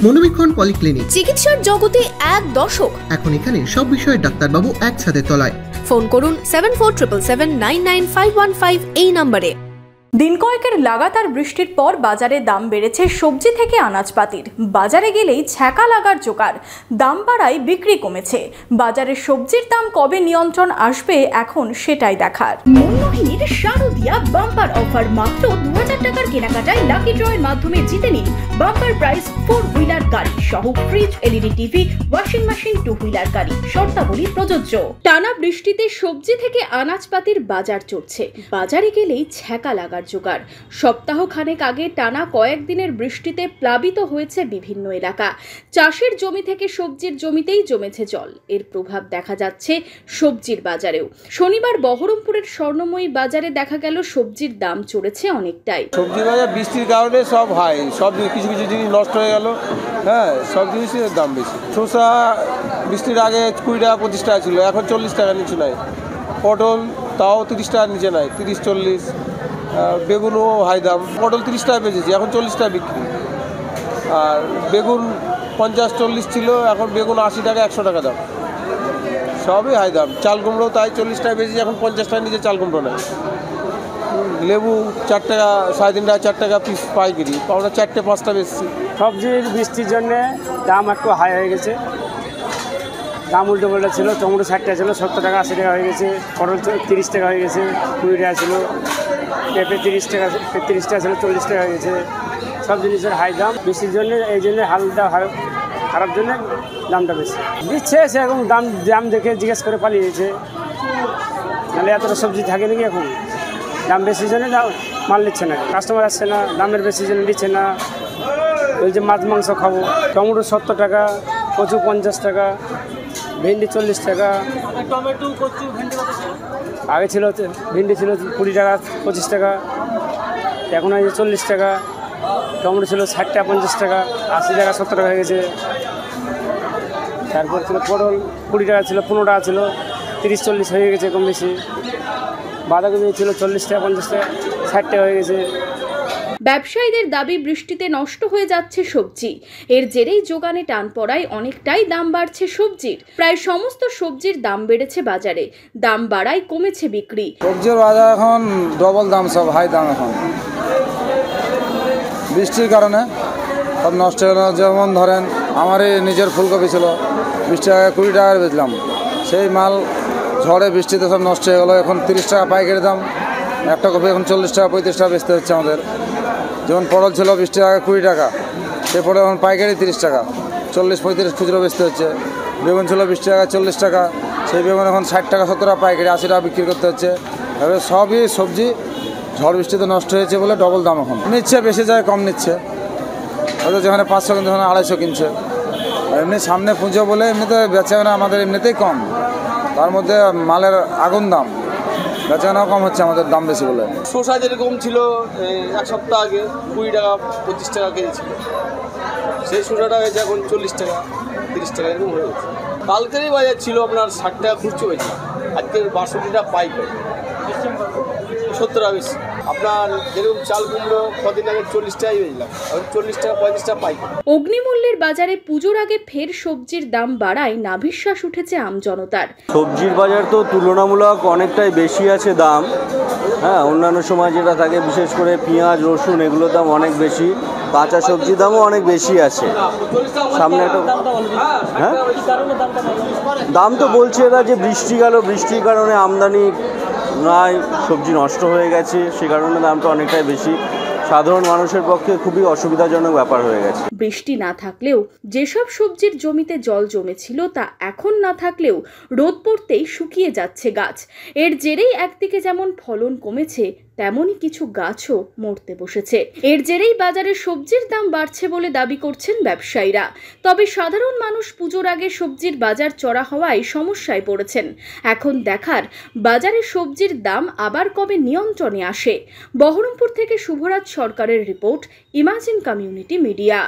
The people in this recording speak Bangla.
মনোবীক্ষণ পলিক্লিনিক, চিকিৎসার জগতে এক দশক। এখন এখানে সব বিষয়ে ডাক্তারবাবু এক ছাদের তলায়। ফোন করুন 7477799515 এই নম্বরে। দিন কয়েকের লাগাতার বৃষ্টির পর বাজারে দাম বেড়েছে সবজি থেকে আনাজপাতির। বাজারে গেলেই ছ্যাঁকা লাগার জোগাড়, দাম বাড়ায় বিক্রি কমেছে। বাজারে সবজির দাম কবে নিয়ন্ত্রণ আসবে এখন সেটাই দেখার। মনমোহিনীর শারদিয়া বাম্পার অফার, মাত্র 2000 টাকার কেনাকাটায় লাকি ড্রয়ের মাধ্যমে জিতে নিন বাম্পার প্রাইস 4 হুইলার গাড়ি সহ fridge, LED TV, washing machine 2 wheeler গাড়ি। শর্তাবলী প্রযোজ্য। টানা বৃষ্টিতে সবজি থেকে আনাজপাতির বাজার চড়ছে। বাজারে গেলেই ছ্যাঁকা লাগার জোগাড়। সপ্তাহ খানেক আগে টানা কয়েকদিনের বৃষ্টিতে প্লাবিত হয়েছে বিভিন্ন এলাকা। চাষের জমি থেকে সবজির জমিতেই জমেছে জল। এর প্রভাব দেখা যাচ্ছে সবজির বাজারেও। শনিবার বহরমপুরের স্বর্ণময়ী বাজারে দেখা গেল সবজির দাম চড়েছে অনেকটাই। সবজির বাজার বৃষ্টির কারণে সব হাই, সব কিছু কিছু জিনিস নষ্ট হয়ে গেল। হ্যাঁ, সব জিনিসের দাম বেশি। শসা বৃষ্টির আগে 20 টাকা 25 টাকা ছিল, এখন 40 টাকা নিচে নাই। পটল তাও 30 টাকার নিচে নাই, 30-40। বেগুনও হাই দাম। পটল 30 টাকা বেচেছি, এখন 40 টাকা বিক্রি। আর বেগুন 50-40 ছিল, এখন বেগুন 80 টাকা 100 টাকা দাম। সবই হাই দাম। চাল কুমড়ো তাই 40 টাকা বেচেছি, এখন 50 টাকার নিচে চাল কুমড়ো নেই। লেবু 4 টাকা, 3.5 টাকা 4 টাকা পিস পাইকারি। আমরা 4টে-5টা বেচছি। সবজির বৃষ্টির জন্যে দাম একটু হাই হয়ে গেছে। দাম উল্টো পাল্টা ছিল। টমেটো 60 টাকা ছিল, 70 টাকা 80 টাকা হয়ে গেছে। পটল 30 টাকা হয়ে গেছে, 20 টাকা ছিল। পেঁপে 30 টাকা ছিল, 40 টাকা হয়ে গেছে। সব জিনিসের হাই দাম বৃষ্টির জন্য, এই জন্য হালটা খারাপ জন্য দামটা বেশি দিচ্ছে। সেরকম দাম দেখে জিজ্ঞেস করে পালিয়েছে, নাহলে এতটা সবজি থাকে নাকি এখন। দাম বেশির জন্য মাল নিচ্ছে না, কাস্টমার আসছে না, দামের বেশির জন্য নিচ্ছে না। ওই যে মাছ মাংস খাবো, টমেটো 70 টাকা, কচু 50 টাকা, ভেন্ডি 40 টাকা। আগে ছিল ভেন্ডি ছিল 20 টাকা 25 টাকা, এখন আছে 40 টাকা। টমেটো ছিল 60 টাকা 50 টাকা, 80 টাকা 70 টাকা হয়ে গেছে। তারপর ছিল পটল 20 টাকা ছিল, 15 টাকা ছিল, 30-40 হয়ে গেছে কম বেশি। বাঁধাকপি ছিল 40 টাকা 50 টাকা, 60 টাকা হয়ে গেছে। ব্যবসায়ীদের দাবি, বৃষ্টিতে নষ্ট হয়ে যাচ্ছে সবজি। এর জেরেই যোগানে টান পড়ায় অনেকটাই দাম বাড়ছে সবজির। প্রায় সমস্ত সবজির দাম বেড়েছে বাজারে। দাম বাড়ায় কমেছে বিক্রি। সবজির বাজার এখন ডবল দাম, সব হাই দাম এখন বৃষ্টির কারণে সব নষ্ট হয়ে গেল। যেমন ধরেন আমারই নিজের ফুলকপি ছিল 20 টাকা 20 টাকার বেচলাম, সেই মাল ঝড়ে বৃষ্টিতে সব নষ্ট হয়ে গেলো। এখন 30 টাকা পাইকারি দাম, একটা কপি এখন 40 টাকা 35 টাকা বেচতে হচ্ছে আমাদের। যেমন পটল ছিল 20 টাকা 20 টাকা, সে পটল এখন পাইকারি 30 টাকা, 40-35 খুচরো বেচতে হচ্ছে। বেগুন ছিল 20 টাকা 40 টাকা, সেই বেগুন এখন 60 টাকা 70 টাকা পাইকারি, 80 টাকা বিক্রি করতে হচ্ছে। এবার সবই সবজি ঝড় বৃষ্টিতে নষ্ট হয়েছে বলে ডবল দাম এখন নিচ্ছে। বেশি যায় কম নিচ্ছে, হয়তো যেখানে 500 কিনছে ওখানে 250 কিনছে। এমনি সামনে পুজো বলে এমনিতে বেচাকেনা আমাদের এমনিতেই কম, তার মধ্যে মালের আগুন দাম, বেচাকেনাও কম হচ্ছে আমাদের দাম বেশি বলে। শসা যেরকম ছিল 1 সপ্তাহ আগে 20 টাকা 25 টাকা কেজি ছিল, সেই শসাটা হয়েছে এখন 40 টাকা 30 টাকা এরকম হয়ে গেছে। কালকেরই বাজার ছিল আপনার 60 টাকা খুচরো হয়েছে, আজকের 62 টাকা পাইকারি, 70 টাকা বেশি। আপনার যেরকম চাল কুমড়ো কদিন আগে 40 টাকাই বেচলাম, এখন 40 টাকা 35 টাকা পাইকারি। অগ্নিমূল্যের বাজারে পুজোর আগে ফের সবজির দাম বাড়ায় নাভিশ্বাস উঠেছে আমজনতার। সবজির বাজার তো তুলনামূলক অনেকটাই বেশি আছে দাম। হ্যাঁ, অন্যান্য সময় যেটা থাকে বিশেষ করে পেঁয়াজ রসুন এগুলোর দাম অনেক বেশি, কাঁচা সবজির দামও অনেক বেশি আছে। সামনে একটা হ্যাঁ দাম তো বলছে এরা যে বৃষ্টি গেল, বৃষ্টির কারণে আমদানি নাই, সবজি নষ্ট হয়ে গেছে, সে কারণে দামটা অনেকটাই বেশি। সাধারণ মানুষের পক্ষে খুবই অসুবিধাজনক ব্যাপার হয়ে গেছে। বৃষ্টি না থাকলেও যেসব সবজির জমিতে জল জমেছিল তা এখন না থাকলেও রোদ পড়তেই শুকিয়ে যাচ্ছে গাছ। এর জেরেই একদিকে যেমন ফলন কমেছে, তেমনই কিছু গাছও মরতে বসেছে। এর জেরেই বাজারে সবজির দাম বাড়ছে বলে দাবি করছেন ব্যবসায়ীরা। তবে সাধারণ মানুষ পুজোর আগে সবজির বাজার চড়া হওয়ায় সমস্যায় পড়েছেন। এখন দেখার বাজারে সবজির দাম আবার কবে নিয়ন্ত্রণে আসে। বহরমপুর থেকে শুভরাজ সরকারের রিপোর্ট, ইমাজিন কমিউনিটি মিডিয়া।